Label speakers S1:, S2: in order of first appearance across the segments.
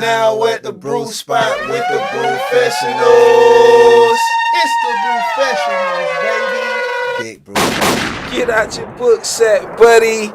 S1: now at the brew spot with the Brewfessionals.
S2: It's the Brewfessionals, baby.
S1: Big brew.
S3: Get out your book sack, buddy.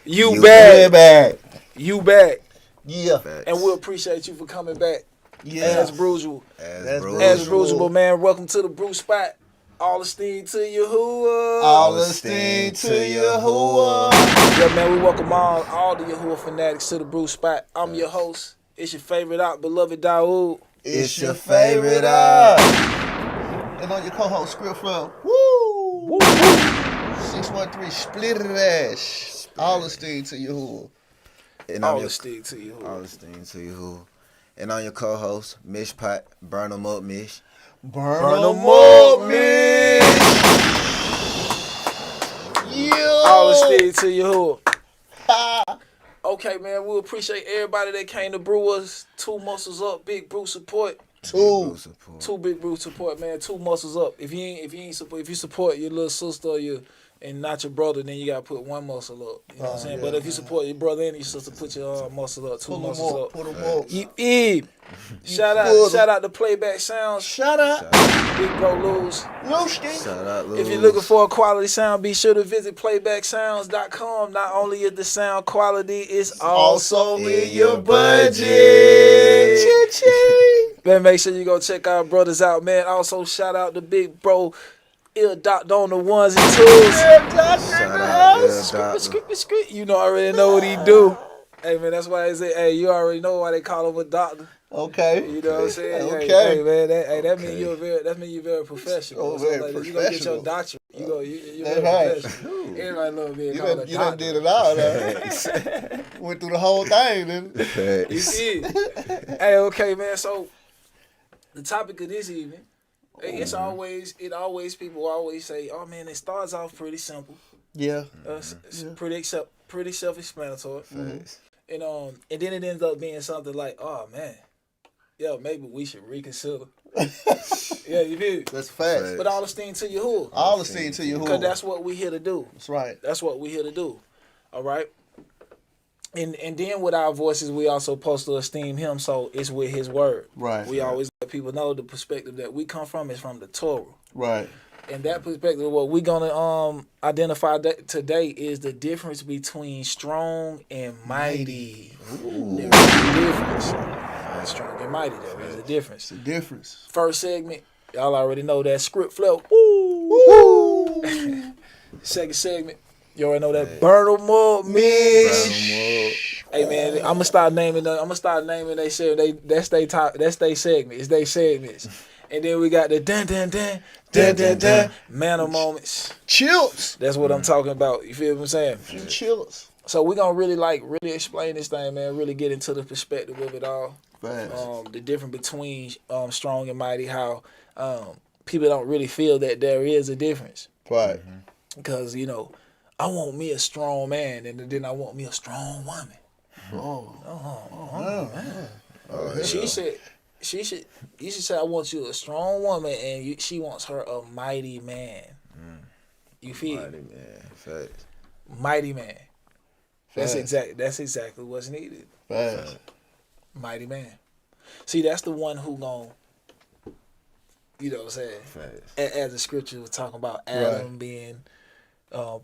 S3: You back. You back.
S2: Yeah.
S3: And we appreciate you for coming back.
S2: Yeah.
S3: As Bruisable. As Bruisable, man. Welcome to the brew spot. All esteem to YAHUAH.
S2: All esteem to YAHUAH.
S3: Yeah, man, we welcome all the YAHUAH fanatics to the brew spot. I'm your host. It's your favorite beloved Dawood.
S2: It's your favorite And on your co-host, Script Flow. Woo! 613 split it ash. All esteem to YAHUAH.
S1: And
S3: All esteem to YAHUAH.
S1: All esteem to YAHUAH. And on your co-host, Mish Pot, burn them up, Mish.
S2: Burn them up, Mish. Yeah.
S3: All esteem to YAHUAH. Okay, man, we appreciate everybody that came to brew us. 2 muscles up, big brew support.
S2: Two
S3: Big brew support, man. 2 muscles up. If you support your little sister or and not your brother, then you gotta put 1 muscle up. You know what I'm saying?
S2: Yeah.
S3: But if you support your brother and your sister, put your muscle up, 2 muscles up.
S2: Put them up.
S3: Shout out to Playback Sounds.
S2: Shout out.
S3: Big bro Luz.
S2: Loosty.
S1: Shout out,
S3: If you're looking for a quality sound, be sure to visit playbacksounds.com. Not only is the sound quality, it's also in your budget. Man, make sure you go check our brothers out, man. Also, shout out to Big Bro Ill Doctor on the ones and twos.
S1: Shout out,
S3: Script. You know, I already know what he do. Hey, man, that's why I say, hey, you already know why they call him a doctor.
S2: Okay.
S3: You know what I'm saying?
S2: Okay.
S3: Hey, man, that means you're very professional.
S2: Oh, very
S3: You gonna get your
S2: professional.
S3: doctorate. You're
S2: That's
S3: very
S2: right.
S3: professional. Everybody love being
S2: You
S3: called a
S2: done, you done
S3: doctor.
S2: did it all, man. Went through the whole thing, then.
S3: You see? Hey, okay, man. So the topic of this evening, people always say, oh man, it starts off pretty simple.
S2: Yeah.
S3: It's pretty self-explanatory.
S1: Facts.
S3: And then it ends up being something like, oh man, yeah, maybe we should reconsider. Yeah, you did.
S2: That's facts.
S3: But all esteem to YAHUAH.
S2: All esteem to YAHUAH.
S3: Because that's what we here to do.
S2: That's right.
S3: That's what we here to do. All right. And then with our voices, we also supposed to esteem him, so it's with his word.
S2: Right.
S3: We always let people know the perspective that we come from is from the Torah.
S2: Right.
S3: And that perspective, what we're gonna identify today is the difference between strong and mighty. There is a difference. Strong and mighty, there is a difference.
S2: It's a difference.
S3: First segment, y'all already know that Script Flow. Woo! Second segment, you already know that burn 'em up, Mish. Hey man, I'm gonna start naming they say that's they segment. It's they segments. And then we got the dun man of moments.
S2: Chills.
S3: That's what I'm talking about. You feel what I'm saying?
S2: Chills.
S3: So we're gonna really explain this thing, man. Really get into the perspective of it all.
S2: Facts.
S3: The difference between strong and mighty. How people don't really feel that there is a difference.
S2: Right.
S3: Because I want me a strong man, and then I want me a strong woman. You should say I want you a strong woman, and she wants her a mighty man. You feel?
S1: Mighty man. Facts.
S3: Mighty man. That's
S2: Facts.
S3: exactly what's needed.
S2: Facts.
S3: Mighty man. See, that's the one who gon', you know what I'm saying?
S1: Facts.
S3: As the scripture was talking about Adam being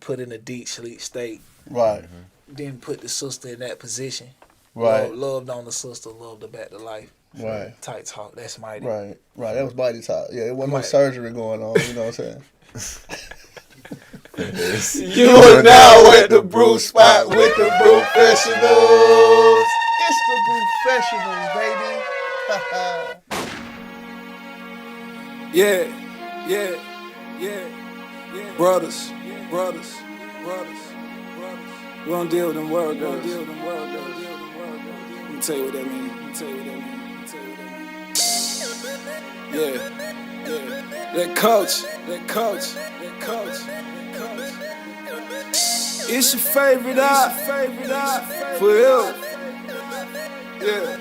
S3: put in a deep sleep state,
S2: Right.
S3: then put the sister in that position.
S2: Right.
S3: Loved on the sister, loved her back to life.
S2: Right.
S3: Tight talk. That's mighty.
S2: Right. That was mighty talk. Yeah, it wasn't no
S3: Right.
S2: surgery going on, you know what I'm saying?
S1: You are now at the brew spot with the Brewfessionals.
S2: It's the Brewfessionals, baby.
S3: Yeah. Brothers. We don't deal with them world girls. Let me tell you what that means. Yeah. That coach. It's your favorite for real. Yeah.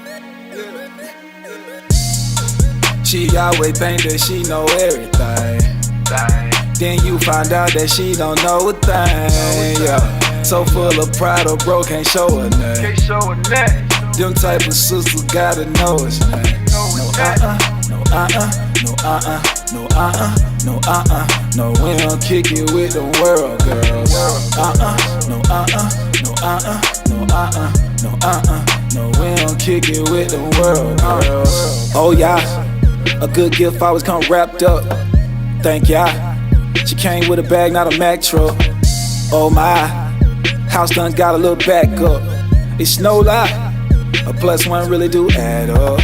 S3: She always think that she know everything. Then you find out that she don't know a thing. Yeah. So full of pride, or bro can't show her nothing. Them type of sisters gotta know us. No no no, we don't kick it with the world, girls. No, we don't kick it with the world, girls. Oh yeah, a good gift always come wrapped up. Thank ya. She came with a bag, not a Mack truck. Oh my, house done got a little backup. It's no lie, a plus one really do add up.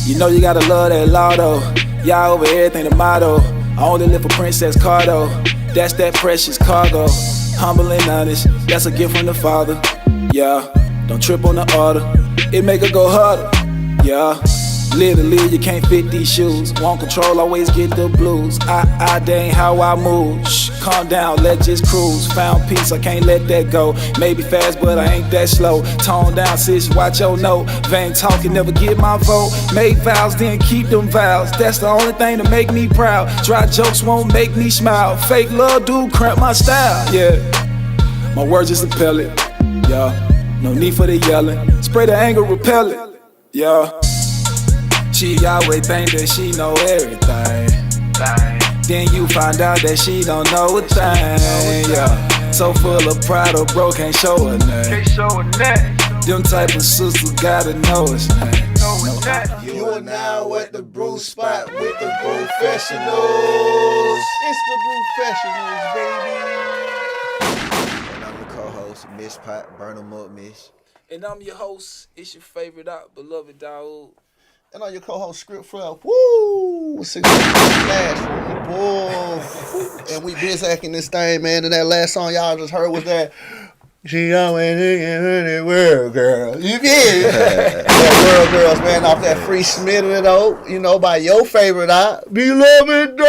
S3: You know you gotta love that lotto. Y'all over everything the motto. I only live for Princess Cardo. That's that precious cargo. Humble and honest, that's a gift from the Father. Yeah, don't trip on the order. It make her go harder. Yeah, literally you can't fit these shoes. Want control, always get the blues. That ain't how I move. Shh, calm down, let's just cruise. Found peace, I can't let that go. Maybe fast, but I ain't that slow. Tone down, sis, watch your note. Vain talking, never get my vote. Make vows, then keep them vows. That's the only thing to make me proud. Dry jokes won't make me smile. Fake love do cramp my style. Yeah, my words just a pellet. Yeah, no need for the yelling. Spray the anger, repel it. Yeah. She always think that she know everything. Then you find out that she don't know a thing. Yeah, so full of pride, or bro can't show her name. Them type of sisters gotta know us.
S1: You are now at the brew spot with the Brewfessionals.
S2: It's the Brewfessionals, baby. And I'm your co-host, Miss Pot, burn 'em up, Miss.
S3: And I'm your host, it's your favorite beloved YAHUAH.
S2: And I'm your co-host, Script Flow. Woo! 6 flash for me, boy. And we busy acting this thing, man. And that last song y'all just heard was that. She always in the world, girl. You get it? That World Girls, man, off that free Smitter, though. You know, by your favorite Beloved Dog.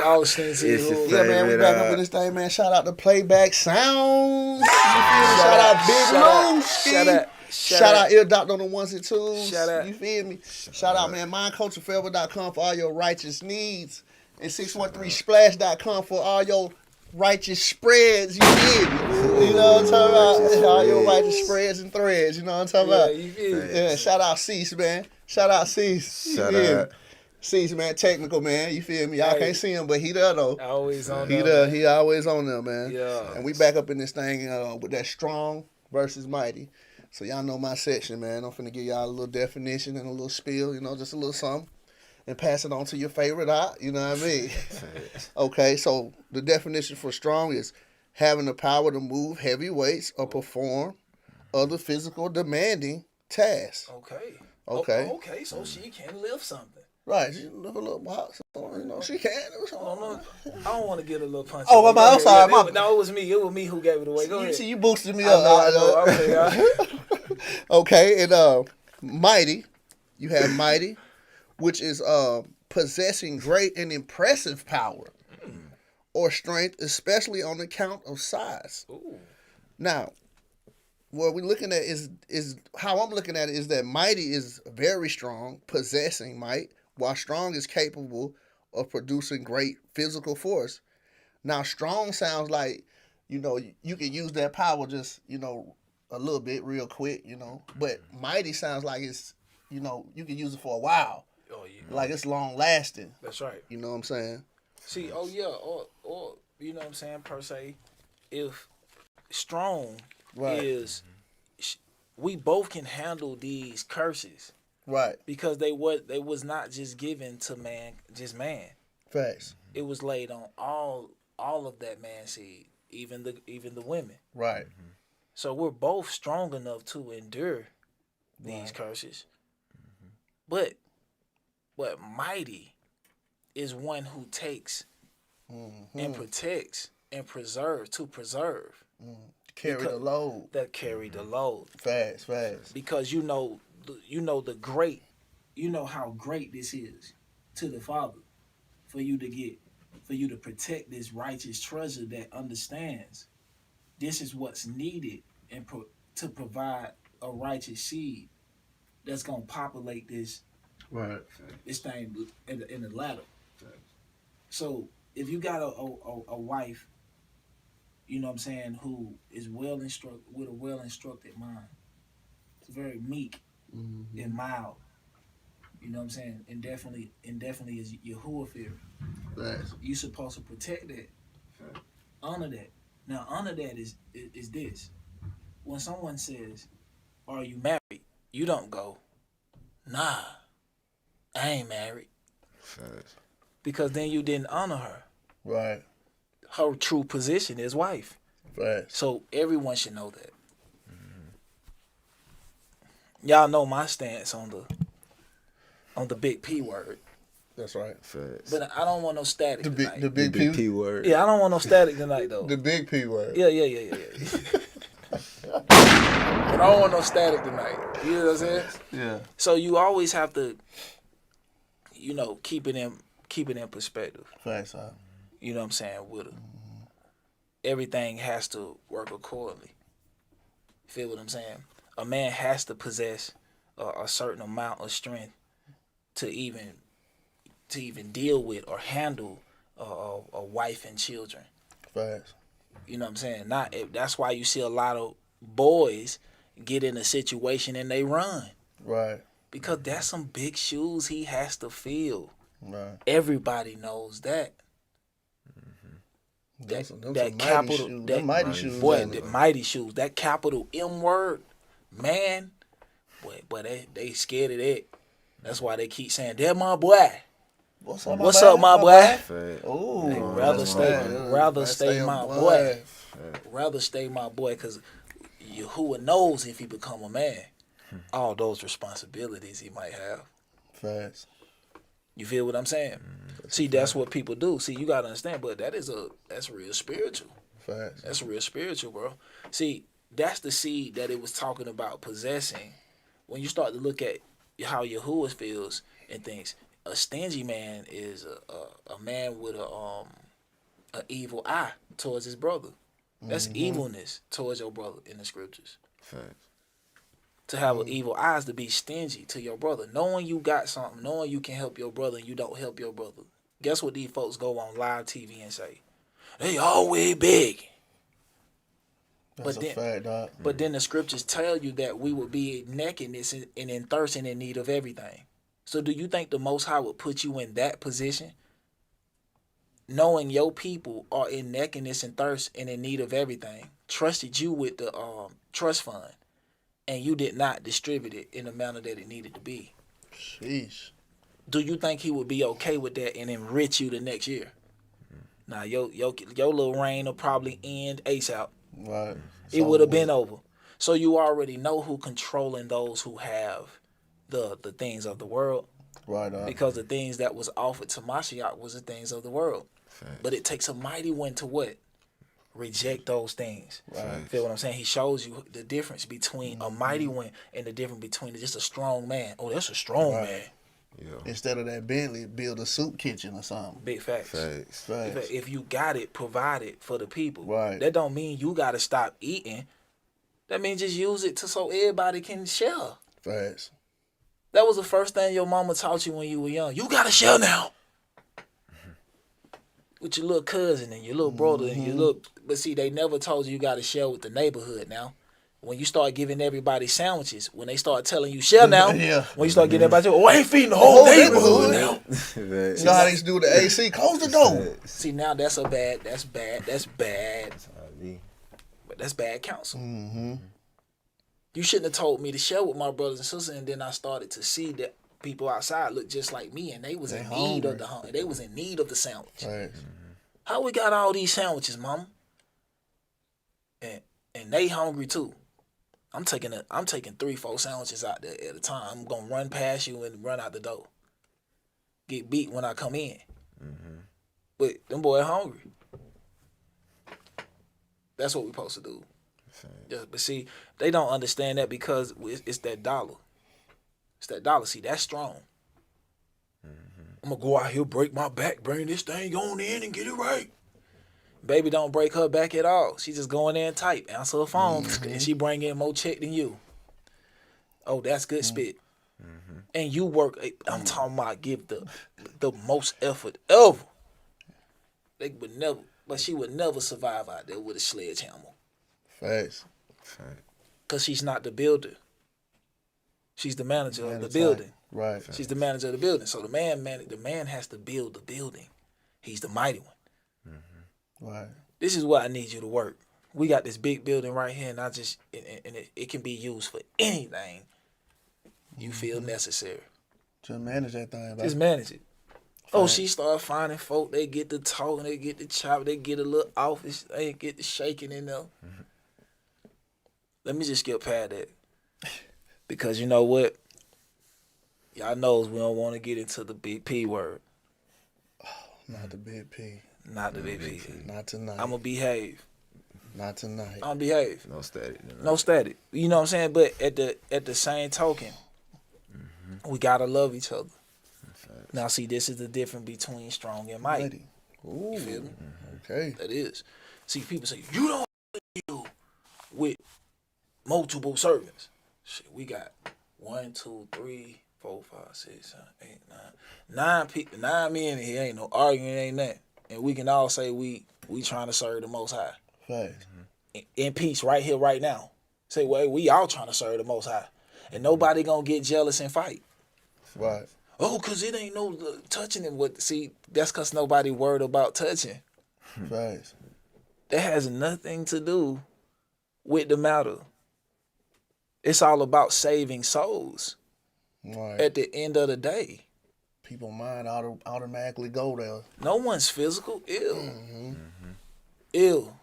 S3: All the things here.
S2: Yeah, man, we back up in this thing, man. Shout out to Playback Sounds. Shout out Big Low. Shout out Ear Doctor on the ones and twos.
S3: Shout out.
S2: You feel me? Shout out, man. MindCultureForever.com for all your righteous needs. And 613splash.com for all your righteous spreads. You feel me? You know what I'm talking about? All your righteous spreads and threads. You know what I'm talking about?
S3: You feel me?
S2: Yeah, shout out Cease, man. Shout out Cease.
S1: Shout out.
S2: Cease, man. Technical, man. You feel me? Y'all can't see him, but he there, though.
S3: Always on
S2: He
S3: there.
S2: there. He always on there, man.
S3: Yeah.
S2: And we back up in this thing with that strong versus mighty. So y'all know my section, man. I'm finna give y'all a little definition and a little spiel, you know, just a little something. And pass it on to your favorite you know what I mean? Okay, so the definition for strong is having the power to move heavy weights or perform other physical demanding tasks.
S3: Okay. Okay, so she can lift something.
S2: Right, she live a little box. You know, she can.
S3: I don't want to get a little punch.
S2: Oh, I'm sorry.
S3: No, it was me. It was me who gave it away. Go ahead.
S2: See, you boosted me
S3: I
S2: up.
S3: know. Okay,
S2: Okay, and mighty, you have mighty, which is possessing great and impressive power or strength, especially on account of size.
S3: Ooh.
S2: Now, what we're looking at is how I'm looking at it is that mighty is very strong, possessing might, while strong is capable of producing great physical force. Now, strong sounds like, you know, you can use that power just, you know, a little bit real quick, you know. But mighty sounds like it's, you know, you can use it for a while.
S3: Oh, yeah.
S2: Like it's long lasting.
S3: That's right.
S2: You know what I'm saying?
S3: See, or you know what I'm saying, per se, if strong is, we both can handle these curses.
S2: Right.
S3: Because they was not just given to man.
S2: Facts.
S3: It was laid on all of that man seed, even the women.
S2: Right.
S3: So we're both strong enough to endure these curses. But mighty is one who takes and protects and preserve.
S2: Carry the load.
S3: That carry the load.
S2: Fast.
S3: Because you know the great, you know how great this is to the Father for you to protect this righteous treasure that understands this is what's needed and to provide a righteous seed that's gonna populate this thing in the ladder. So if you got a wife, you know what I'm saying, who is well instructed with a well instructed mind, very meek and mild. You know what I'm saying? And definitely is YAHUAH fear.
S2: Facts.
S3: You supposed to protect that, honor that. Now, honor that is this: when someone says, "Are you married?" You don't go, "Nah, I ain't married," because then you didn't honor her.
S2: Right.
S3: Her true position is wife.
S2: Facts.
S3: So everyone should know that. Y'all know my stance on the big P word.
S2: That's right.
S1: Facts.
S3: But I don't want no static tonight.
S2: The big P
S1: word.
S3: Yeah, I don't want no static tonight though.
S2: The big P word.
S3: Yeah. But I don't want no static tonight. You know what I'm saying?
S2: Yeah.
S3: So you always have to, keep it in perspective.
S2: Facts. Huh?
S3: You know what I'm saying? With her. Everything has to work accordingly. Feel what I'm saying? A man has to possess a certain amount of strength to even deal with or handle a wife and children.
S2: Facts.
S3: You know what I'm saying? That's why you see a lot of boys get in a situation and they run.
S2: Right.
S3: Because that's some big shoes he has to fill.
S2: Right.
S3: Everybody knows that.
S2: That capital, the mighty shoes.
S3: Boy, the mighty shoes. That capital M word, man. Boy, they scared of that. That's why they keep saying, "That my boy."
S2: What's up,
S3: my boy?
S2: Oh,
S3: Hey, rather stay my boy. Rather stay my boy, because YAHUAH knows if he become a man, all those responsibilities he might have.
S2: Facts.
S3: You feel what I'm saying? See, that's what people do. See, you gotta understand, but that's real spiritual.
S2: Facts.
S3: That's real spiritual, bro. See, that's the seed that it was talking about possessing. When you start to look at how YAHUAH feels and things, a stingy man is a man with a evil eye towards his brother. That's evilness towards your brother in the scriptures.
S1: Facts.
S3: To have an evil eye is to be stingy to your brother. Knowing you got something, knowing you can help your brother and you don't help your brother. Guess what these folks go on live TV and say? They always big.
S2: That's a fact, dog.
S3: But then the scriptures tell you that we would be in nakedness and in thirst and in need of everything. So do you think the Most High would put you in that position? Knowing your people are in nakedness and thirst and in need of everything, trusted you with the trust fund, and you did not distribute it in the manner that it needed to be.
S2: Sheesh.
S3: Do you think he would be okay with that and enrich you the next year? Nah, your little reign will probably end ASAP.
S2: Right.
S3: It would have been over. So you already know who controlling those who have the things of the world.
S2: Right.
S3: Because the things that was offered to Mashiach was the things of the world.
S1: Facts.
S3: But it takes a mighty one to what? Reject those things.
S2: Right.
S3: Feel what I'm saying? He shows you the difference between a mighty one and the difference between just a strong man. Oh, that's a strong man.
S1: Yeah.
S2: Instead of that Bentley, build a soup kitchen or something.
S3: Big facts.
S1: Facts.
S3: If you got it, provide it for the people.
S2: Right.
S3: That don't mean you got to stop eating. That means just use it so everybody can share.
S2: Facts.
S3: That was the first thing your mama taught you when you were young. You got to share now. With your little cousin and your little brother and your little... But see, they never told you got to share with the neighborhood now. When you start giving everybody sandwiches, when they start telling you share now,
S2: Yeah.
S3: when you start getting everybody, I ain't feeding the whole neighborhood now.
S2: You know how they used to do with the AC? Close the door.
S3: See, now that's bad. But that's bad counsel.
S2: Mm-hmm.
S3: You shouldn't have told me to share with my brothers and sisters, and then I started to see that people outside looked just like me, and they was in need of the hunger. They was in need of the sandwich.
S2: Right.
S3: How we got all these sandwiches, mama? And they hungry too. I'm taking 3-4 sandwiches out there at a time. I'm gonna run past you and run out the door. Get beat when I come in. But them boys hungry. That's what we supposed to do. Yeah, but see, they don't understand that because it's that dollar. It's that dollar. See, that's strong. I'm gonna go out here, break my back, bring this thing on in and get it right. Baby don't break her back at all. She just go in there and type, answer her phone, and she bring in more check than you. Oh, that's good spit. And you work, I'm talking about give the most effort ever. They would never, but she would never survive out there with a sledgehammer.
S2: Facts.
S3: Because she's not the builder. She's the manager of the building.
S2: Right.
S3: She's the manager of the building. So the man has to build the building. He's the mighty one.
S2: Right.
S3: This is where I need you to work. We got this big building right here, and it can be used for anything you feel necessary.
S2: Just manage that thing.
S3: Just manage it. Oh, she start finding folk. They get the talking, they get the chop, they get a little office, they get the shaking in there. Let me just skip past that. Because you know what? Y'all knows we don't want to get into the big P word.
S2: Oh, not the big P.
S3: Not the big P.
S2: Not tonight.
S3: I'm going to behave.
S2: Not tonight.
S3: I'm going to behave.
S1: No static.
S3: No static. You know what I'm saying? But at the same token, we got to love each other. Now, see, this is the difference between strong and mighty.
S2: Ooh.
S3: You feel me?
S2: Okay.
S3: That is. See, people say, you don't deal with multiple servants. Shit, we got 1, 2, 3, 4, 5, 6, 7, 8, 9 people, 9 men in here. Ain't no arguing, ain't that. And we can all say we trying to serve the Most High.
S2: Right.
S3: In peace, right here, right now. Say, well, we all trying to serve the Most High. And nobody gonna get jealous and fight.
S2: Right.
S3: Oh, because it ain't no touching it. See, that's because nobody worried about touching.
S2: Right.
S3: That has nothing to do with the matter. It's all about saving souls.
S2: Right.
S3: At the end of the day.
S2: People mind automatically go there.
S3: No one's physical ill. Ill.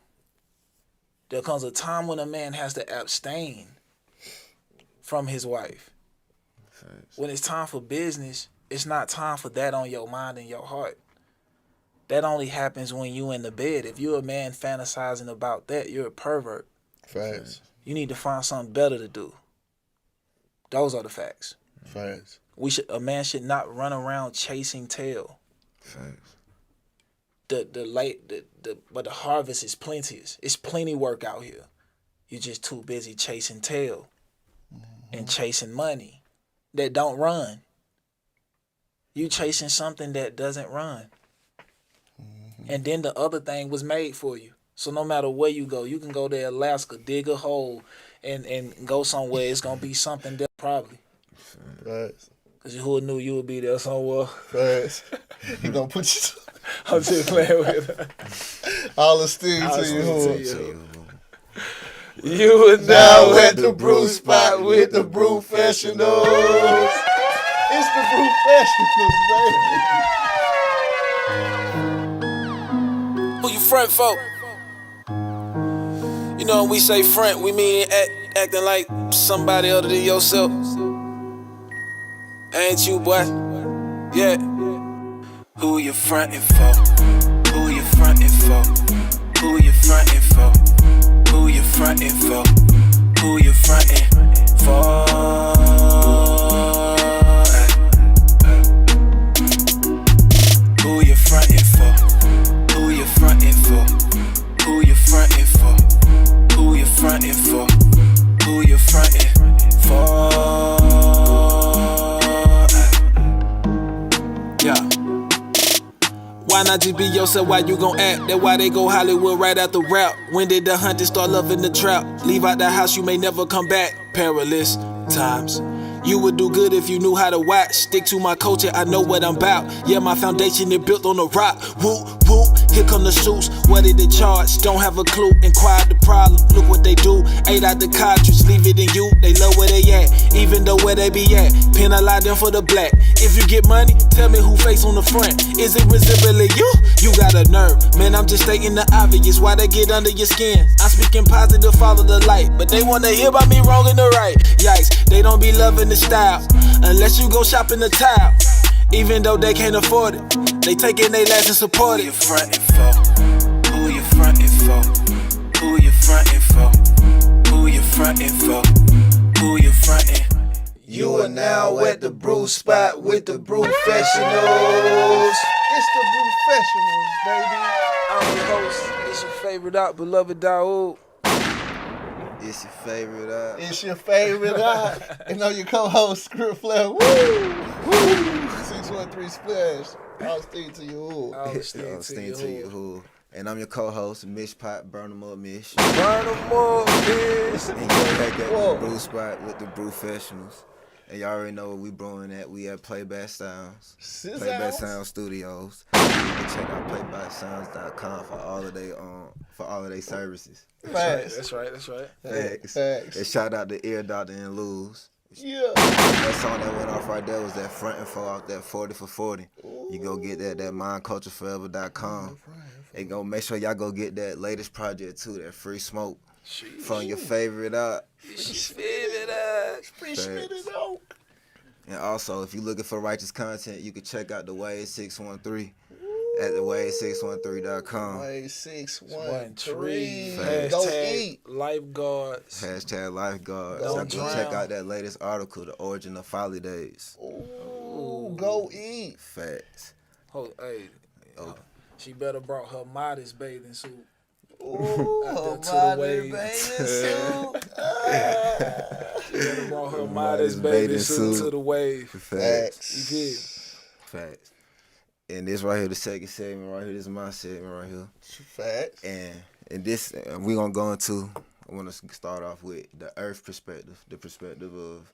S3: There comes a time when a man has to abstain from his wife. When it's time for business, it's not time for that on your mind and your heart. That only happens when you in the bed. If you're a man fantasizing about that, you're a pervert.
S2: Facts.
S3: You need to find something better to do. Those are the facts.
S2: Facts.
S3: A man should not run around chasing tail.
S1: Facts.
S3: But the harvest is plenteous. It's plenty work out here. You're just too busy chasing tail and chasing money that don't run. You chasing something that doesn't run. And then the other thing was made for you. So no matter where you go, you can go to Alaska, dig a hole, and go somewhere. It's going to be something there probably.
S2: Facts.
S3: Because who knew you would be there somewhere.
S2: Facts. He going to put you...
S3: I'm just playing with it.
S2: All esteem to you.
S3: You are now at the brew spot with the Brewfessionals.
S2: It's the Brewfessionals, baby.
S3: Who you front folk? You know when we say front, we mean acting like somebody other than yourself. Ain't you, boy? Yeah. Who you frontin' for? Who you frontin' for? Who you frontin' for? Who you frontin' for? Who you frontin' for? Who you frontin' for? Who you frontin' for? Who you frontin' for? Who you frontin' for? Who you frontin' for? Yeah. Why not just be yourself? Why you gon' act? That's why they go Hollywood right after rap. When did the hunters start loving the trap? Leave out the house, you may never come back. Perilous times. You would do good if you knew how to watch. Stick to my culture, I know what I'm about. Yeah, my foundation is built on the rock. Whoop, whoop, here come the suits. What did they charge? Don't have a clue. Inquire the problem, look what they do. 8 out the cartridge, leave it in you. They love where they at, even though where they be at. Penalize them for the black. If you get money, tell me who face on the front. Is it resembling you? You got a nerve. Man, I'm just stating the obvious. Why they get under your skin? I'm speaking positive, follow the light. But they wanna hear about me wrong and the right. Yikes, they don't be loving the style unless you go shop in the tile. Even though they can't afford it, they taking they last and support it. Who you frontin' for? Who you frontin' for? Who you frontin' for? Who you frontin' for? Who you frontin'?
S1: You are now at the brew spot with the Brewfessionals.
S2: It's the Brewfessionals, baby.
S3: I'm your host. It's your favorite out, beloved Daoud.
S1: It's your favorite up.
S2: It's your favorite and I'm your co-host, Script Flair. Woo! Woo! 613 Splash. I'll stay to you.
S3: I'll stay to you.
S1: Who? And I'm your co-host, Mish Pot, Burn 'em Up Mish.
S3: Burn 'em up, bitch.
S1: And you're back at the brew spot with the Brewfessionals.
S4: And y'all already know where we brewing at. We at Playback Sounds.
S2: Sizzles.
S4: Playback Sound Studios. You can check out playbacksounds.com for all of their services.
S2: Facts.
S3: That's right.
S2: Facts.
S4: And shout out to Ear Doctor and Luz.
S2: Yeah.
S4: That song that went off right there was that Front and Four off that 40 for 40. You go get that at mindcultureforever.com. And go make sure y'all go get that latest project too, that Free Smoke. From your favorite And also, if you're looking for righteous content, you can check out the Wade 613 at the Wade613.com.
S2: Wade 613.
S3: Go
S2: eat.
S3: Lifeguards.
S4: #lifeguards.
S3: Don't
S4: Go
S3: drown.
S4: check out that latest article, The Origin of Folly Days.
S2: Ooh, go eat.
S4: Facts.
S3: Oh, hey, she better brought her modest bathing suit.
S2: Ooh,
S3: Out
S2: her
S3: there to the
S2: bathing
S3: waves.
S2: suit.
S3: She better brought her modest bathing suit to the wave.
S4: Facts.
S3: You feel?
S4: Facts. And this right here, the second segment right here, this is my segment right here.
S2: Facts.
S4: And this, we're going to go into, I want to start off with the earth perspective, the perspective of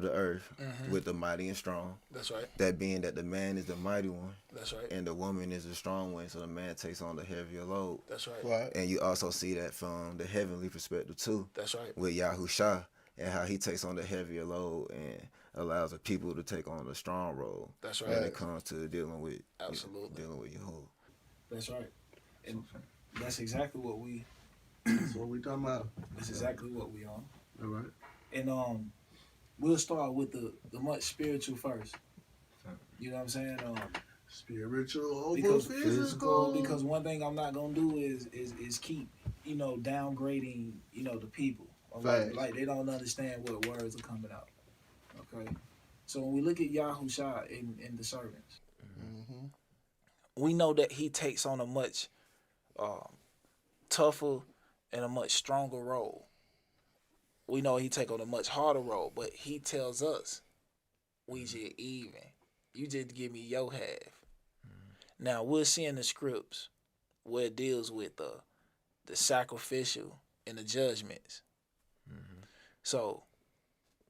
S4: the earth with the mighty and strong.
S3: That's right.
S4: That being that the man is the mighty one.
S3: That's right.
S4: And the woman is the strong one, so the man takes on the heavier load.
S3: That's right.
S2: Right.
S4: And you also see that from the heavenly perspective too.
S3: That's right.
S4: With YAHUAH and how he takes on the heavier load and allows the people to take on the strong role.
S3: That's right.
S4: When it comes to dealing with dealing with YAHUAH.
S3: That's right. And that's exactly what we
S2: That's what we talking about.
S3: that's exactly what we on.
S2: All right.
S3: And we'll start with the much spiritual first. You know what I'm saying?
S2: Spiritual over
S3: Because
S2: physical.
S3: Because one thing I'm not gonna do is keep, downgrading, the people.
S2: Facts.
S3: Like they don't understand what words are coming out. Okay. So when we look at YAHUAH in the servants, we know that he takes on a much tougher and a much stronger role. We know he take on a much harder role, but he tells us, we just even. You just give me your half. Now, we'll see in the scripts where it deals with the sacrificial and the judgments. So,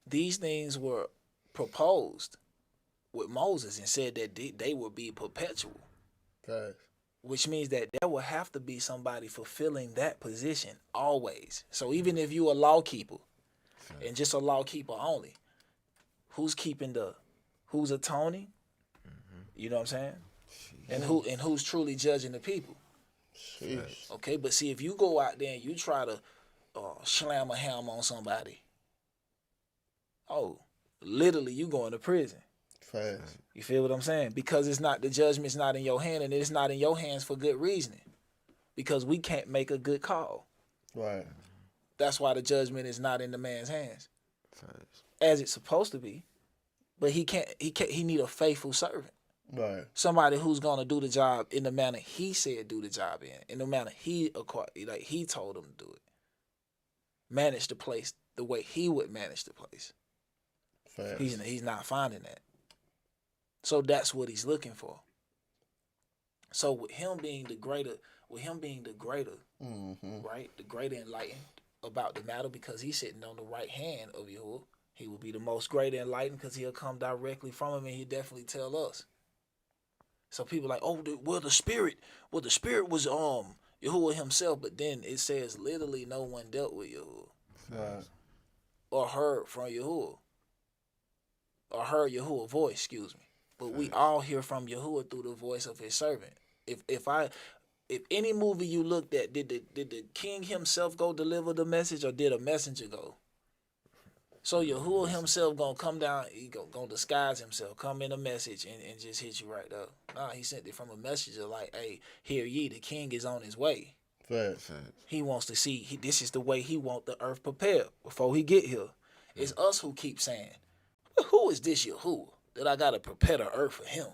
S3: these things were proposed with Moses and said that they would be perpetual.
S2: Facts.
S3: Which means that there will have to be somebody fulfilling that position always. So even if you a law keeper and just a law keeper only, who's atoning? You know what I'm saying? And who's truly judging the people?
S2: Sheesh.
S3: Okay, but see, if you go out there and you try to slam a hammer on somebody, literally you going to prison.
S2: Facts.
S3: You feel what I'm saying? Because the judgment's not in your hand, and it's not in your hands for good reasoning. Because we can't make a good call.
S2: Right.
S3: That's why the judgment is not in the man's hands.
S4: Facts.
S3: As it's supposed to be. But he need a faithful servant.
S2: Right.
S3: Somebody who's gonna do the job in the manner he said do the job in the manner he told him to do it. Manage the place the way he would manage the place.
S2: Facts.
S3: He's not finding that. So that's what he's looking for. So with him being the greater, right, the greater enlightened about the matter, because he's sitting on the right hand of YAHUAH, he will be the most greater enlightened because he'll come directly from him, and he'll definitely tell us. So people like, the spirit was YAHUAH himself, but then it says literally no one dealt with YAHUAH.
S2: Right.
S3: Or heard from YAHUAH. Or heard YAHUAH voice, excuse me. But we all hear from YAHUAH through the voice of his servant. If any movie you looked at, did the king himself go deliver the message, or did a messenger go? So YAHUAH himself gonna come down, he gonna disguise himself, come in a message and just hit you right there. Nah, he sent it from a messenger like, hey, hear ye, the king is on his way.
S2: Facts.
S3: He wants to see, this is the way he want the earth prepared before he get here. It's us who keep saying, who is this YAHUAH that I gotta prepare the earth for him?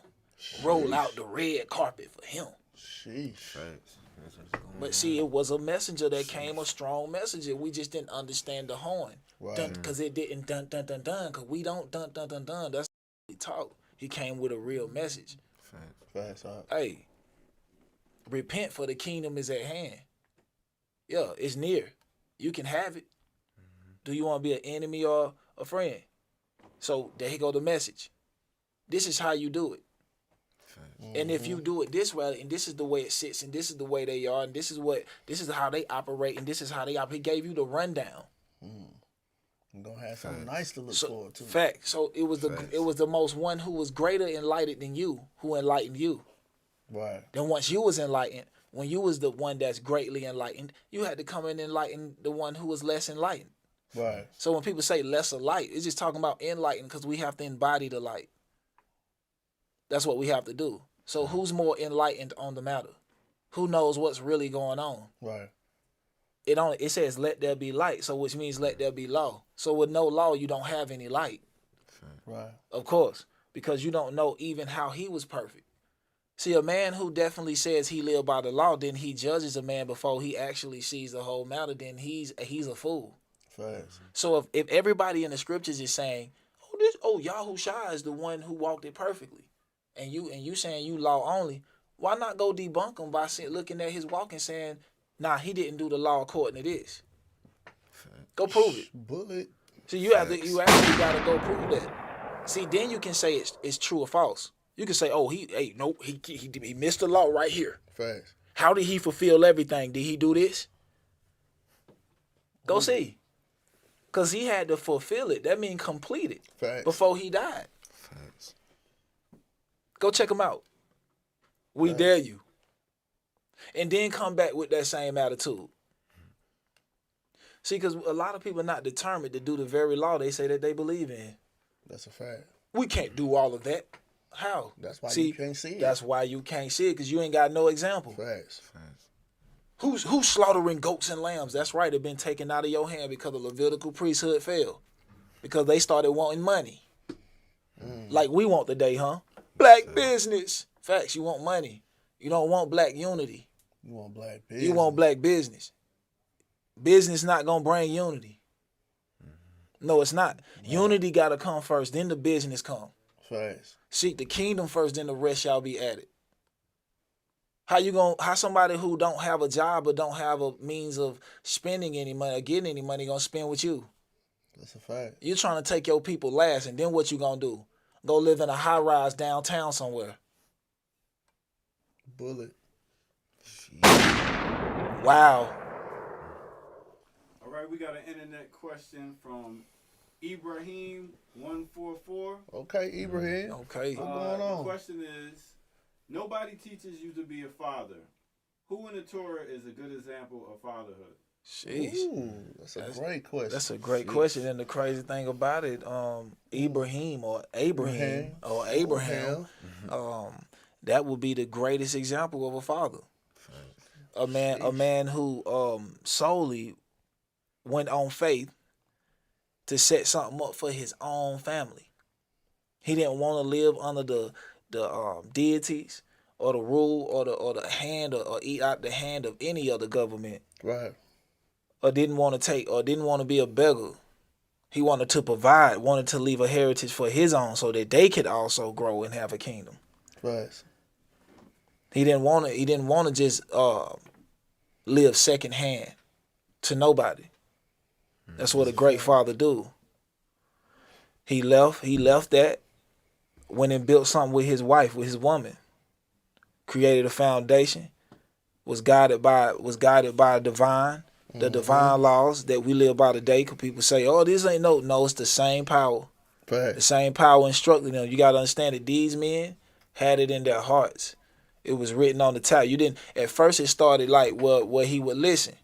S3: Roll out the red carpet for him.
S2: Sheesh.
S4: Facts.
S3: But see, it was a messenger that came, a strong messenger. We just didn't understand the horn.
S2: Right.
S3: Because it didn't dun dun dun dun. Because we don't dun dun dun dun. That's what he talk. He came with a real message.
S2: Facts.
S3: Hey, repent, for the kingdom is at hand. Yeah, it's near. You can have it. Do you want to be an enemy or a friend? So there you go the message. This is how you do it. And if you do it this way, and this is the way it sits, and this is the way they are, and this is how they operate, and this is how they operate. He gave you the rundown.
S2: You're gonna have something nice to look forward to.
S3: Fact. So it was the most one who was greater enlightened than you, who enlightened you.
S2: Right.
S3: Then once you was enlightened, when you was the one that's greatly enlightened, you had to come in and enlighten the one who was less enlightened.
S2: Right.
S3: So when people say lesser light, it's just talking about enlightened because we have to embody the light. That's what we have to do. So who's more enlightened on the matter? Who knows what's really going on?
S2: Right.
S3: It says let there be light, so which means let there be law. So with no law, you don't have any light.
S2: Right.
S3: Of course, because you don't know even how he was perfect. See, a man who definitely says he lived by the law, then he judges a man before he actually sees the whole matter, then he's a fool.
S2: Facts.
S3: So if everybody in the scriptures is saying, YAHUAH is the one who walked it perfectly, and you saying you law only, why not go debunk him by looking at his walk and saying, nah, he didn't do the law according to this. Go prove it.
S2: Bullet.
S3: So you actually gotta go prove that. See, then you can say it's true or false. You can say, he missed the law right here.
S2: Facts.
S3: How did he fulfill everything? Did he do this? Go see. Because he had to fulfill it. That means complete it.
S2: Facts.
S3: Before he died.
S4: Facts.
S3: Go check him out. We dare you. And then come back with that same attitude. See, because a lot of people are not determined to do the very law they say that they believe in.
S2: That's a fact.
S3: We can't do all of that. How?
S2: That's why you can't see it.
S3: That's why you can't see it, because you ain't got no example.
S2: Facts.
S3: Who's slaughtering goats and lambs? That's right. They've been taken out of your hand because the Levitical priesthood fell. Because they started wanting money. Like we want today, huh? Black business. Facts, you want money. You don't want black unity.
S2: You want black business.
S3: You want black business. Business not going to bring unity. No, it's not. Unity got to come first, then the business come.
S2: Facts.
S3: Seek the kingdom first, then the rest shall be added. How somebody who don't have a job or don't have a means of spending any money or getting any money gonna spend with you?
S2: That's a fact.
S3: You're trying to take your people last, and then what you gonna do? Go live in a high rise downtown somewhere.
S2: Bullet.
S3: Wow.
S1: All right, we got an internet question from Ibrahim144.
S2: Okay, Ibrahim.
S3: Okay.
S2: What's going on?
S1: The question is, nobody teaches you to be a father. Who in the Torah is a good example of fatherhood?
S3: Sheesh.
S2: Ooh, that's a great question.
S3: That's a great question, and the crazy thing about it, Ibrahim or Abraham, that would be the greatest example of a father. A man who solely went on faith to set something up for his own family. He didn't want to live under the deities or the rule or the hand or eat out the hand of any other government.
S2: Right.
S3: Or didn't want to be a beggar. He wanted to provide, wanted to leave a heritage for his own so that they could also grow and have a kingdom.
S2: Right.
S3: He didn't want to just live secondhand to nobody. That's what a great father do. He left that, went and built something with his wife, with his woman. Created a foundation, was guided by the divine laws that we live by today. Because people say, "Oh, this ain't no, it's the same power."
S2: Right.
S3: The same power instructing them. You got to understand that these men had it in their hearts. It was written on the top. At first it started like where he would listen.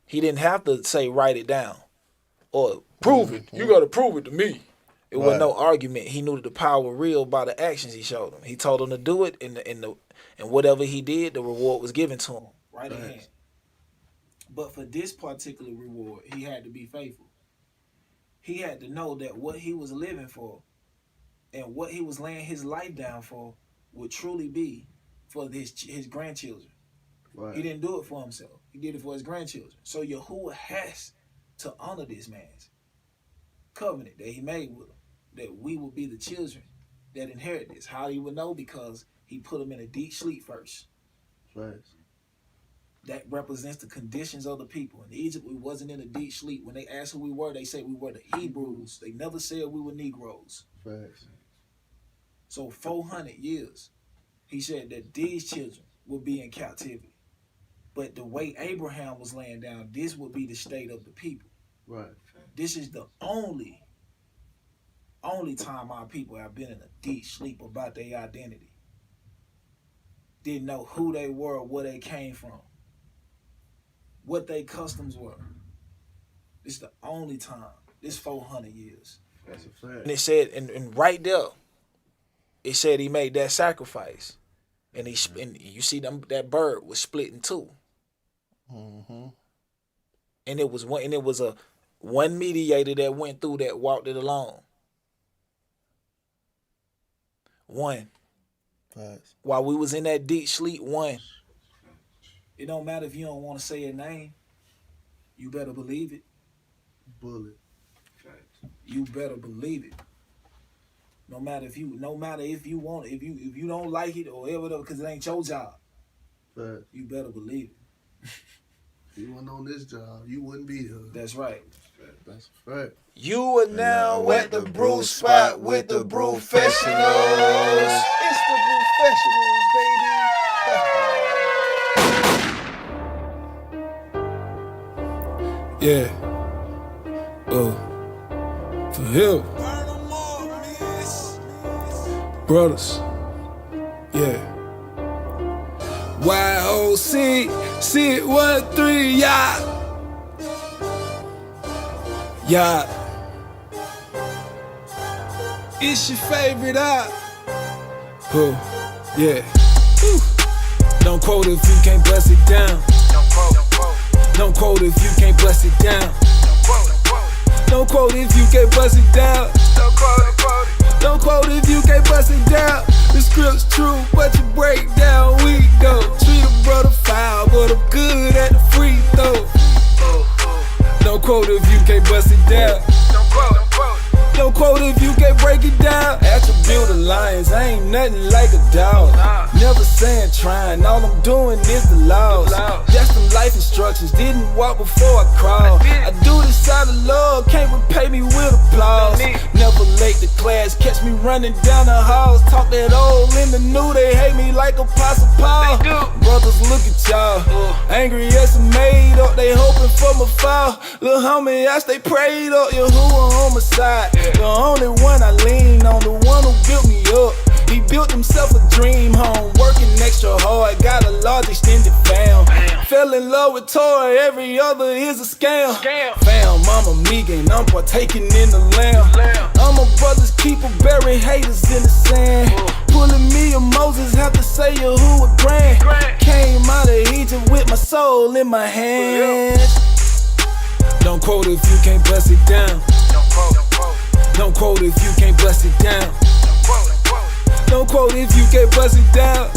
S3: He didn't have to say write it down or prove it. You got to prove it to me. It was no argument. He knew that the power was real by the actions he showed them. He told them to do it, and whatever he did, the reward was given to him. Right in hand. But for this particular reward, he had to be faithful. He had to know that what he was living for and what he was laying his life down for would truly be for his grandchildren. Right. He didn't do it for himself. He did it for his grandchildren. So YAHUAH has to honor this man's covenant that he made with him, that we will be the children that inherit this. How he would know? Because he put them in a deep sleep first.
S2: Right.
S3: that represents the conditions of the people. In Egypt, we wasn't in a deep sleep. When they asked who we were, they said we were the Hebrews. They never said we were Negroes.
S2: Facts.
S3: So 400 years, he said that these children will be in captivity. But the way Abraham was laying down, this would be the state of the people.
S2: Right.
S3: This is the only time our people have been in a deep sleep about their identity. Didn't know who they were, where they came from, what their customs were. This is the only time. This 400 years.
S2: That's a fact.
S3: And it said, and right there, it said he made that sacrifice. And and you see that bird was split in two.
S2: Mm-hmm.
S3: And it was one mediator that went through that walked it alone. One.
S2: Facts.
S3: While we was in that deep sleep, one. It don't matter if you don't want to say your name. You better believe it.
S2: Bullet.
S3: You better believe it. No matter if you want, if you don't like it or whatever, because it ain't your job.
S2: Facts.
S3: You better believe it.
S2: If you weren't on this job, you wouldn't be here.
S3: That's right.
S2: That's a fact.
S3: You are now at the brew spot with the Brewfessionals.
S2: It's the Brewfessionals, baby.
S3: Yeah. For him. Brothers. Yeah. YOC, sit 1 3, yeah. Yeah. It's your favorite eye. Yeah. Whew. Don't quote if you can't bust it down. Don't quote if you can't bust it down. Don't quote if you can't bust it down. Don't quote if you can't bust it down. The script's true, but you break down, we go. Treat a brother foul, but I'm good at the free throw. Don't quote if you can't bust it down. Don't quote if you can't break it down. Attribute of lions, I ain't nothing like a dog. Never saying trying, all I'm doing is the laws. That's them life instructions, didn't walk before I crawled. I do this out of love, can't repay me with applause. Never late to class, catch me running down the halls. Talk that old in the new, they hate me like Apostle Paul. Brothers, look at y'all, angry as a made up, they hoping for my fall. Lil' homie, I stay prayed up, YAHUAH on my side. The only one I lean on, the one who built me up. He built himself a dream home, working extra hard, got a large extended fam. Fell in love with toy, every other is a scam. Fam, I'm a Megan, I'm partaking in the lamb. I'm a brother's keeper, bury haters in the sand. Pulling me a Moses, have to say YAHUAH grand. Came out of Egypt with my soul in my hands. Don't quote if you can't bust it down. Don't quote if you can't bust it down. Don't quote if you can't bust it down.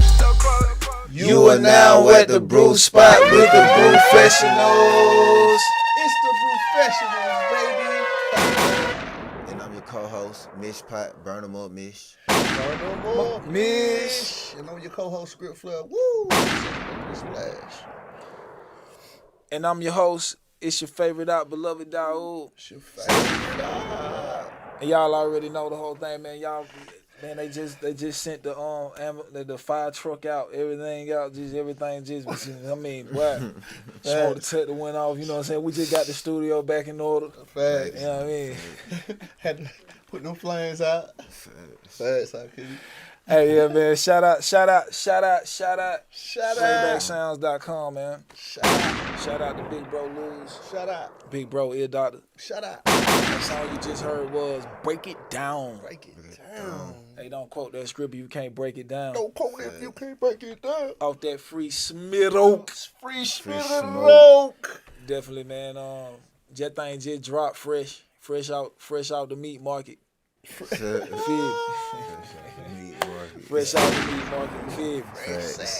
S3: You are now at the brew spot with the Brewfessionals.
S2: It's the Brewfessionals, baby.
S4: And I'm your co-host, Mish Pot, burn 'em up, Mish.
S2: Burn no more,
S3: Mish.
S2: And I'm your co-host, Script Flood. Woo! Splash.
S3: And I'm your host. It's your favorite out, beloved YAHUAH.
S2: It's your favorite.
S3: And y'all already know the whole thing, man. Y'all, man, they just sent the fire truck out, everything out, just everything just. I mean, what? Smoke detector went off. You know what I'm saying? We just got the studio back in order.
S2: Facts.
S3: You know what I mean?
S2: Had to put them flames out. Facts, how can you?
S3: Hey, yeah, man. Shout out.
S2: Shout out.
S3: Playbacksounds.com, man. Shout out to Big Bro Luz.
S2: Shout out.
S3: Big Bro Ear Doctor.
S2: Shout out.
S3: That song you just heard was Break It Down.
S2: Break it down.
S3: Hey, don't quote that script if you can't break it down.
S2: Don't quote if you can't break it down.
S3: Off that free Smidoke.
S2: Free
S4: smoke.
S3: Definitely, man. That thing just dropped fresh out the meat market. Fresh out the meat market, you feel me?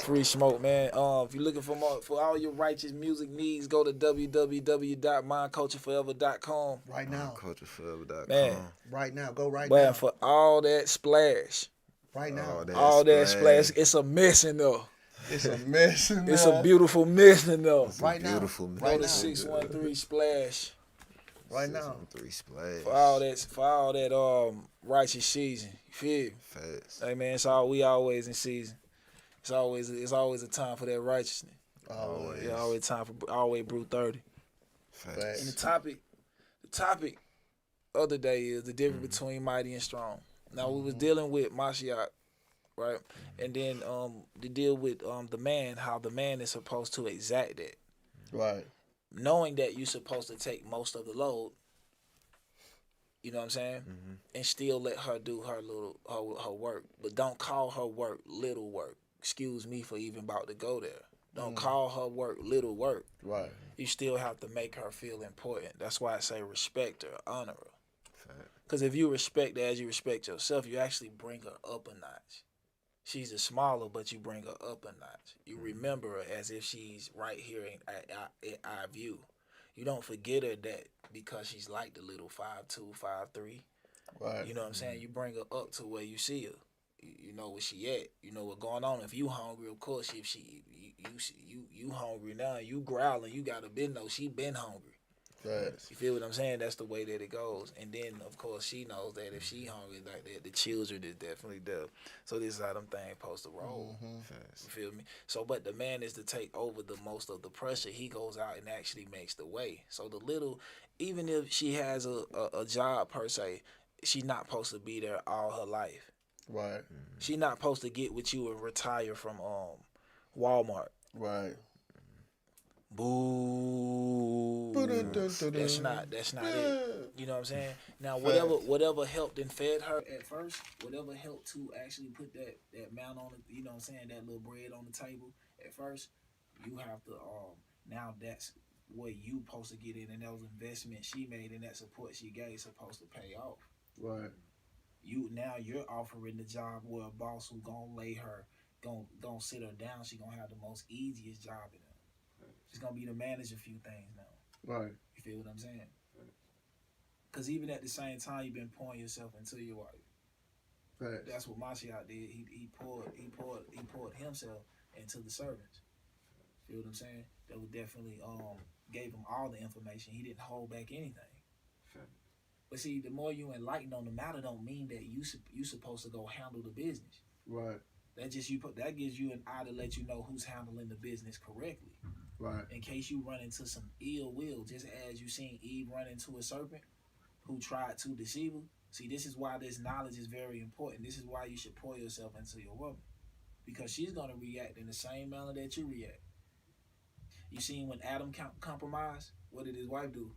S3: Free smoke, man. If you're looking for all your righteous music needs, go to www.mindcultureforever.com.
S2: Right now.
S4: Mindcultureforever.com.
S3: Man.
S2: Right now. Go right
S3: Man,
S2: now.
S3: for all that splash.
S2: Right now.
S3: All that splash. It's a mess in there.
S2: It's a mess in there.
S3: It's a beautiful mess in there.
S4: It's
S2: Right
S4: a
S2: now.
S4: beautiful man.
S2: Right
S3: Go
S2: now.
S3: to 613 Splash
S2: Right now.
S4: 613 Splash.
S3: for all that righteous season. You feel me?
S4: Facts.
S3: Hey man, we always in season. It's always a time for that righteousness.
S2: Always.
S3: Yeah, always time for always brew 30.
S4: Facts.
S3: And the topic of the day is the difference between mighty and strong. Now we was dealing with Mashiach, right? And then to deal with the man, how the man is supposed to exact that.
S2: Right.
S3: Knowing that you're supposed to take most of the load, you know what I'm saying? And still let her do her her work. But don't call her work little work. Excuse me for even about to go there. Don't call her work little work.
S2: Right.
S3: You still have to make her feel important. That's why I say respect her, honor her. Because if you respect her as you respect yourself, you actually bring her up a notch. She's a smaller, but you bring her up a notch. You remember her as if she's right here in our view. You don't forget her that because she's like the little 5'2", 5'3".
S2: Right.
S3: You know what I'm saying? You bring her up to where you see her. You know where she at. You know what's going on. If you hungry, of course, if you hungry now, you growling, you gotta know she been hungry.
S2: Facts.
S3: You feel what I'm saying? That's the way that it goes. And then, of course, she knows that if she hungry like that, the children is definitely there. So this is how them things supposed to roll. You feel me? So, but the man is to take over the most of the pressure. He goes out and actually makes the way. So the little, even if she has a job per se, she's not supposed to be there all her life.
S2: Right.
S3: She not supposed to get with you and retire from Walmart.
S2: Right.
S3: Boo. That's not it. You know what I'm saying? Now whatever helped and fed her at first, whatever helped to actually put that amount on it, you know what I'm saying, that little bread on the table at first, you have to now that's what you supposed to get in, and those investments she made and that support she gave supposed to pay off.
S2: Right.
S3: You're offering the job where a boss who gonna lay her, gonna sit her down, she gonna have the most easiest job in her. She's gonna be to manage a few things now.
S2: Right.
S3: You feel what I'm saying? Because even at the same time, you've been pouring yourself into your wife.
S2: Right.
S3: That's what Mashiach did. He poured himself into the servants. Feel what I'm saying? That would definitely gave him all the information. He didn't hold back anything. But see, the more you enlighten on the matter, don't mean that you supposed to go handle the business.
S2: Right.
S3: That gives you an eye to let you know who's handling the business correctly.
S2: Right.
S3: In case you run into some ill will, just as you seen Eve run into a serpent who tried to deceive her. See, this is why this knowledge is very important. This is why you should pour yourself into your woman, because she's gonna react in the same manner that you react. You seen when Adam compromised, what did his wife do?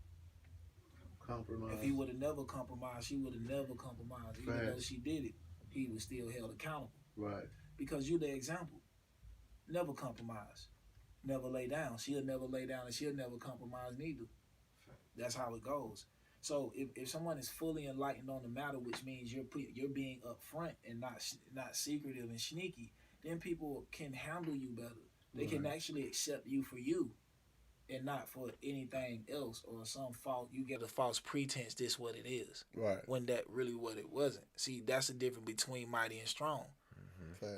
S2: Compromise.
S3: If he would have never compromised, she would have never compromised. Even though she did it, he was still held accountable.
S2: Right.
S3: Because you're the example. Never compromise. Never lay down. She'll never lay down, and she'll never compromise neither. That's how it goes. So if someone is fully enlightened on the matter, which means you're being upfront and not secretive and sneaky, then people can handle you better. They can actually accept you for you, and not for anything else or some fault. You get a false pretense. This what it is.
S2: Right.
S3: When that really what it wasn't. See, that's the difference between mighty and strong.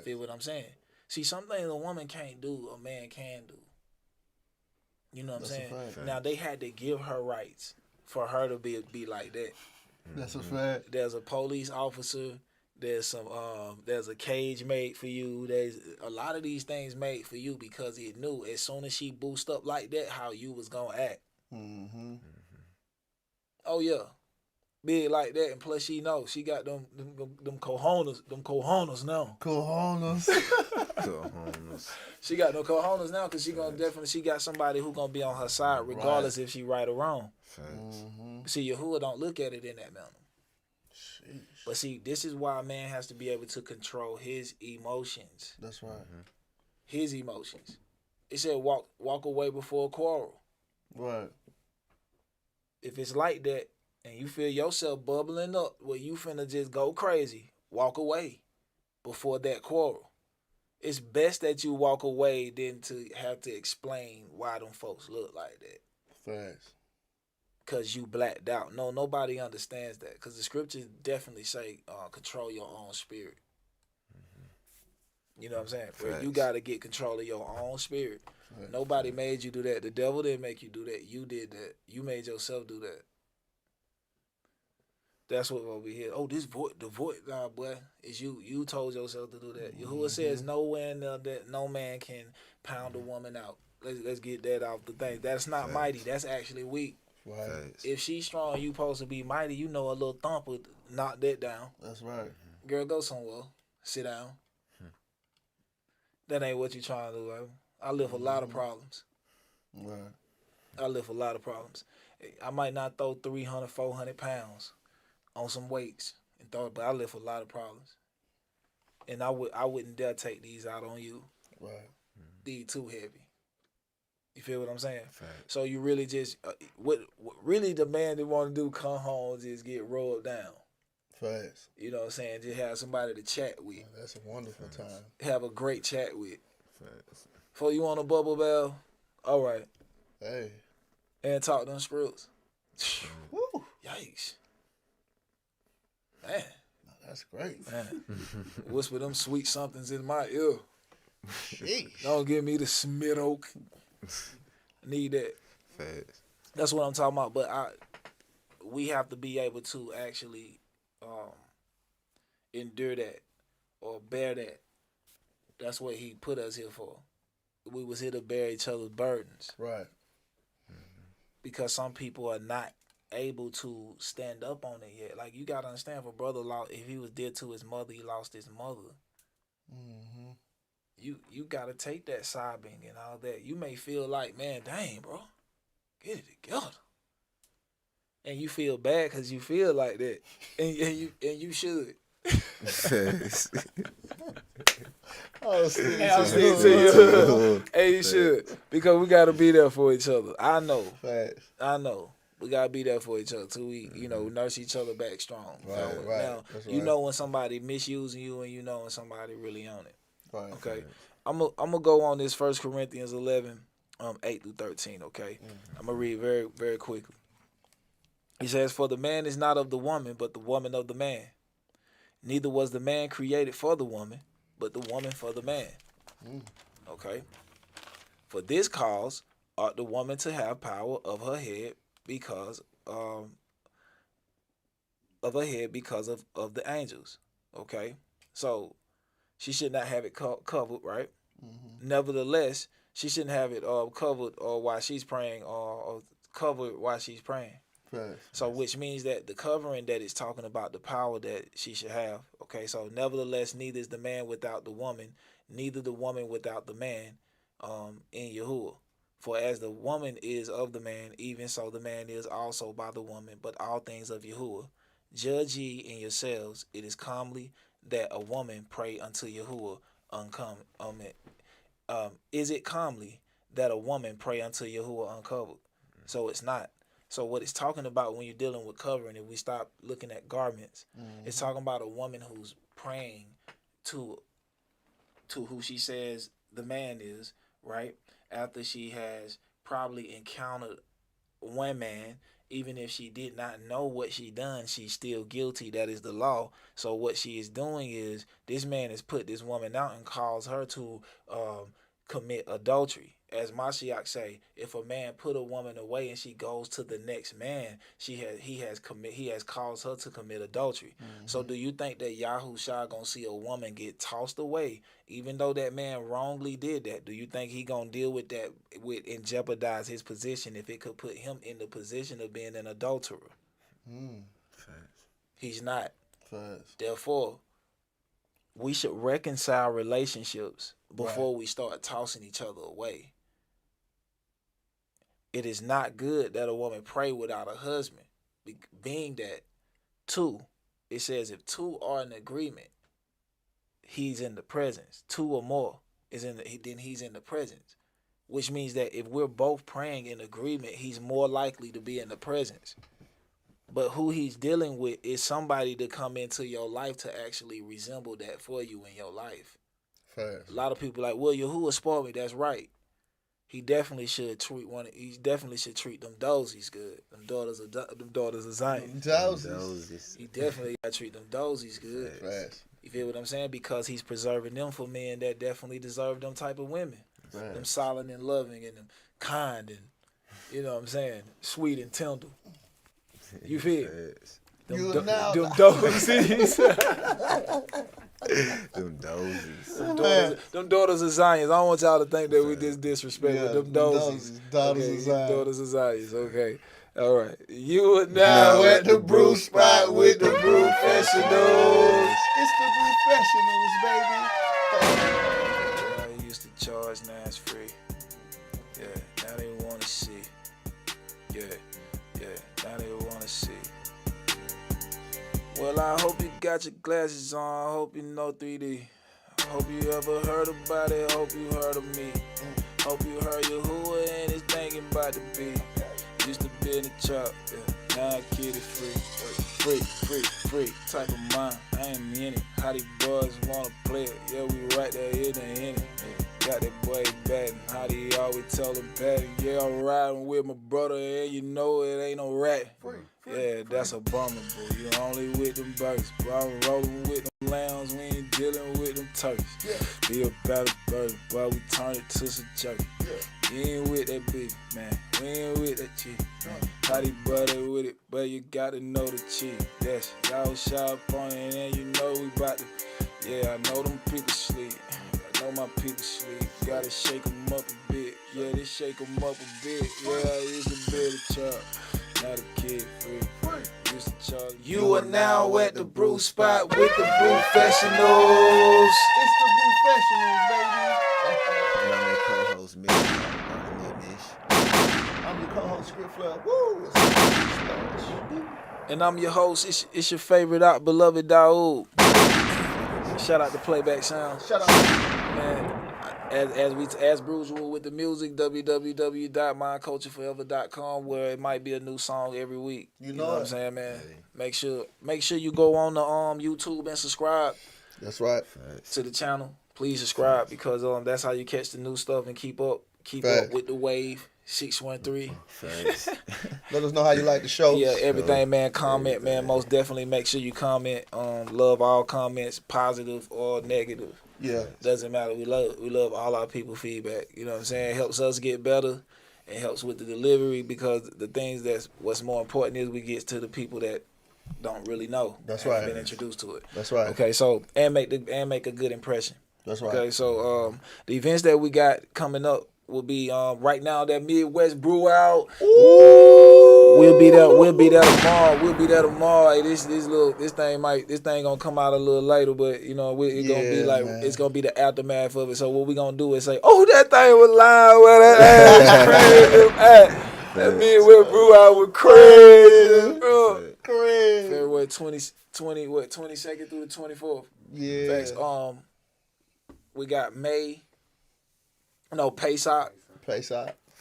S3: Feel what I'm saying? See, some things a woman can't do, a man can do. You know what I'm saying? Now they had to give her rights for her to be like that.
S2: That's a fact.
S3: There's a police officer. There's a cage made for you. There's a lot of these things made for you because it knew as soon as she boost up like that, how you was gonna act. Oh yeah, big like that, and plus she knows she got them cojones now.
S2: Cojones.
S3: She got no cojones now because she got somebody who gonna be on her side regardless if she right or wrong. See, YAHUAH don't look at it in that manner. But see, this is why a man has to be able to control his emotions.
S2: That's right.
S3: His emotions. It said walk away before a quarrel.
S2: Right.
S3: If it's like that and you feel yourself bubbling up where you finna just go crazy, walk away before that quarrel. It's best that you walk away than to have to explain why them folks look like that.
S2: Facts.
S3: Because you blacked out. No, nobody understands that. Because the scriptures definitely say control your own spirit. You know what I'm saying? Where you
S4: Facts.
S3: got to get control of your own spirit. Nobody made you do that. The devil didn't make you do that. You did that. You made yourself do that. That's what we hear. Oh, the voice, nah, boy, is you. You told yourself to do that. Yahuwah says nowhere in there that no man can pound a woman out. Let's get that off the thing. That's not mighty. That's actually weak.
S2: Right.
S4: Facts.
S3: If she's strong, you supposed to be mighty. You know, a little thump would knock that down.
S2: That's right.
S3: Girl, go somewhere. Sit down. That ain't what you trying to do, baby. I live a lot of problems.
S2: Right.
S3: I live a lot of problems. I might not throw 300, 400 pounds on some weights, but I live a lot of problems. And I wouldn't dare take these out on you.
S2: Right.
S3: These too heavy. You feel what I'm saying?
S4: Facts.
S3: So you really just what really the man that want to do come home just get rolled down.
S2: Facts.
S3: You know what I'm saying? Just have somebody to chat with.
S2: That's a wonderful time.
S3: Have a great chat with.
S4: Facts.
S3: Before you want a bubble bath, all right.
S2: Hey.
S3: And talk them screws.
S2: Woo.
S3: Yikes. Man.
S2: That's great.
S3: Man. Whisper them sweet somethings in my ear.
S2: Sheesh.
S3: Don't give me the Smith Oak. I need that.
S4: Facts.
S3: That's what I'm talking about. But we have to be able to actually endure that or bear that. That's what he put us here for. We was here to bear each other's burdens.
S2: Right.
S3: Because some people are not able to stand up on it yet. Like, you gotta understand, if a brother if he was dead to his mother, he lost his mother.
S2: Mm-hmm.
S3: You gotta take that sobbing and all that. You may feel like, man, dang, bro, get it together. And you feel bad because you feel like that, and you should.
S4: Facts.
S2: Oh, Steve.
S3: Hey, I'm still to you. Hey, you should, because we gotta be there for each other. I know.
S2: Facts.
S3: I know. We gotta be there for each other till we, nurse each other back strong.
S2: Right,
S3: Now,
S2: right.
S3: now
S2: That's
S3: you
S2: right.
S3: know when somebody misusing you, and you know when somebody really on it.
S2: Right.
S3: Okay, I'm gonna go on this 1 Corinthians 11, 8 through 13. Okay, I'm gonna read very, very quickly. He says, "For the man is not of the woman, but the woman of the man. Neither was the man created for the woman, but the woman for the man." Okay. "For this cause ought the woman to have power of her head because of the angels." Okay. So she should not have it covered, right?
S2: Mm-hmm.
S3: Nevertheless, she shouldn't have it covered or while she's praying or covered while she's praying.
S2: Facts.
S3: So which means that the covering that is talking about the power that she should have. Okay, so nevertheless, neither is the man without the woman, neither the woman without the man in Yahuwah. For as the woman is of the man, even so the man is also by the woman, but all things of Yahuwah. Judge ye in yourselves, it is comely that a woman pray unto Yahuwah is it comely that a woman pray unto Yahuwah uncovered? So it's not. So what it's talking about when you're dealing with covering, if we stop looking at garments, it's talking about a woman who's praying to who she says the man is, right? After she has probably encountered one man, even if she did not know what she done, she's still guilty. That is the law. So what she is doing is this man has put this woman out and caused her to commit adultery. As Mashiach say, if a man put a woman away and she goes to the next man, he has caused her to commit adultery. So do you think that YAHUAH gonna see a woman get tossed away, even though that man wrongly did that? Do you think he gonna deal with that and jeopardize his position if it could put him in the position of being an adulterer?
S4: Facts.
S3: He's not.
S2: Facts.
S3: Therefore, we should reconcile relationships before we start tossing each other away. It is not good that a woman pray without a husband, being that it says if two are in agreement, he's in the presence. Two or more then he's in the presence, which means that if we're both praying in agreement, he's more likely to be in the presence. But who he's dealing with is somebody to come into your life to actually resemble that for you in your life.
S2: Facts.
S3: A lot of people like, well, Yahuwah spoiled me. That's right. he definitely should treat them dozies good. Them daughters of Zion.
S2: Doses.
S3: He definitely got to treat them dozies good.
S2: Facts.
S3: You feel what I'm saying? Because he's preserving them for men that definitely deserve them type of women.
S2: Facts.
S3: Them solid and loving and them kind and, you know what I'm saying, sweet and tender. You feel? Them dozies.
S4: Them dozies.
S3: Them daughters of Zion. I don't want y'all to think that we just disrespect them dozies.
S2: Daughters of Zion.
S3: Daughters of Zion. Okay. All right. You are now at the brew spot with the Brewfessionals.
S2: It's the Brewfessionals, baby.
S3: I used to charge, now it's free. Yeah, now they want to see. Yeah, now they want to see. Well, I hope you got your glasses on. I hope you know 3D. I hope you ever heard about it. I hope you heard of me. Hope you heard YAHUAH and his thinking about the beat. Used to be in the trap, yeah. Now I kid it free type of mind. I ain't in it. How these boys wanna play it? Yeah, we right there in it. Got that boy batting. How do you always tell him batting? Yeah, I'm riding with my brother, and you know it ain't no rat. Yeah, that's a bummer, boo. You only with them birds. Bro, I'm rolling with them lambs. We ain't dealing with them turkeys. Yeah. Be about a bird, boy. We turn it to some jerky. Yeah. You ain't with that big man. We ain't with that chick. How they brother with it, but you gotta know the chick. Yes, y'all shop on it, and you know we bout to. Yeah, I know them people sleep. I know my people sleep. Gotta shake them up a bit. Yeah, they shake them up a bit. Yeah, I used to be the child. Now the kid free. Used to charge. You are now at the brew spot with the Brewfessionals.
S2: It's the Brewfessionals, baby.
S4: And I'm your co-host, Mitch.
S2: I'm your co-host, Script Flood. Woo!
S3: And I'm your host. It's your favorite beloved YAHUAH. Shout out to Playback Sounds.
S2: Shout out.
S3: Man, as usual with the music, www.mindcultureforever.com, where it might be a new song every week. You know what I'm saying, man? Make sure you go on the YouTube and subscribe.
S2: That's right.
S3: To the channel. Please subscribe because that's how you catch the new stuff and keep up with the wave. 613.
S2: Let us know how you like the show.
S3: Yeah, everything, man. Comment, man. Most definitely make sure you comment. Love all comments, positive or negative.
S2: Yeah,
S3: doesn't matter. We love all our people feedback. You know what I'm saying? It helps us get better. It helps with the delivery because the things what's more important is we get to the people that don't really know.
S2: That's right.
S3: Been introduced to it.
S2: That's right.
S3: Okay, so and make a good impression.
S2: That's right.
S3: Okay, so the events that we got coming up will be right now that Midwest Brew Out.
S2: Ooh.
S3: We'll be there tomorrow. Hey, this thing gonna come out a little later, but you know it's gonna be like it's gonna be the aftermath of it. So what we gonna do is say, oh, that thing was live. Well, that ass crazy. That Midwest Brew Out was crazy.
S2: Crazy.
S3: February 22nd through the 24th.
S2: Yeah.
S3: Thanks. We got Pesach.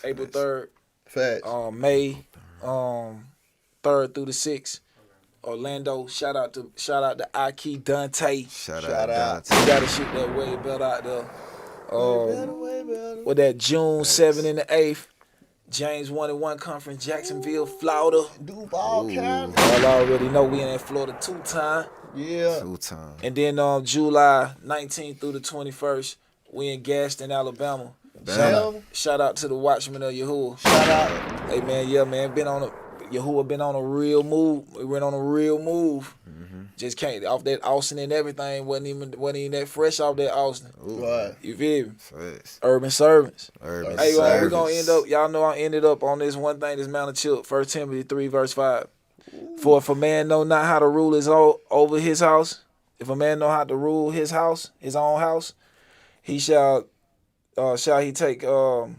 S3: April 3rd.
S2: Facts.
S3: May 3rd through the 6th. Orlando. Shout out to Aki Dante.
S4: Shout out.
S3: You gotta shoot that way better out there.
S2: Way better.
S3: With that June 7th and the 8th. James 1-1 Conference, Jacksonville, Florida.
S2: Duval County.
S3: Y'all already know we in that Florida 2-time.
S2: Yeah.
S4: 2-time.
S3: And then July 19th through the 21st, we in Gaston, Alabama. Shout out to the Watchmen of YAHUAH.
S2: Shout out.
S3: Hey man, YAHUAH been on a real move. We went on a real move.
S4: Mm-hmm.
S3: Just can't off that Austin and everything. Wasn't even that fresh off that Austin.
S2: Right.
S3: You feel me?
S4: Facts.
S3: Urban Servants.
S4: Hey,
S3: we gonna end up. Y'all know I ended up on this one thing. This Mount of Chilp. 1 Timothy 3 verse 5. For if a man know not how to rule over his house, if a man know how to rule his house, his own house, he shall he take I'm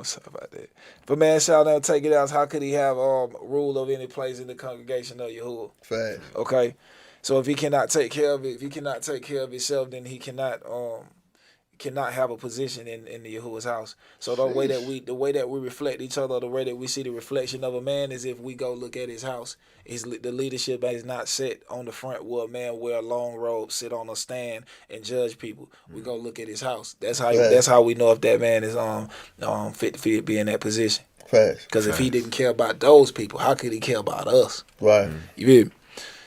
S3: sorry about that. If a man shall not take it out, how could he have rule of any place in the congregation of YAHUAH?
S2: Fact.
S3: Okay, so if he cannot take care of it, if he cannot take care of himself, then he cannot cannot have a position in the Yahuwah's house. So the way that we reflect each other, the way that we see the reflection of a man is if we go look at his house. The leadership is not set on the front where a man wear a long robe, sit on a stand and judge people. We go look at his house. That's how we know if that man is fit to be in that position. Because if he didn't care about those people, how could he care about us?
S2: Right.
S3: You hear me?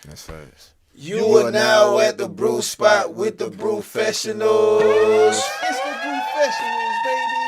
S4: That's facts.
S3: You are now at the brew spot with the Brewfessionals.
S2: It's the Brewfessionals, baby.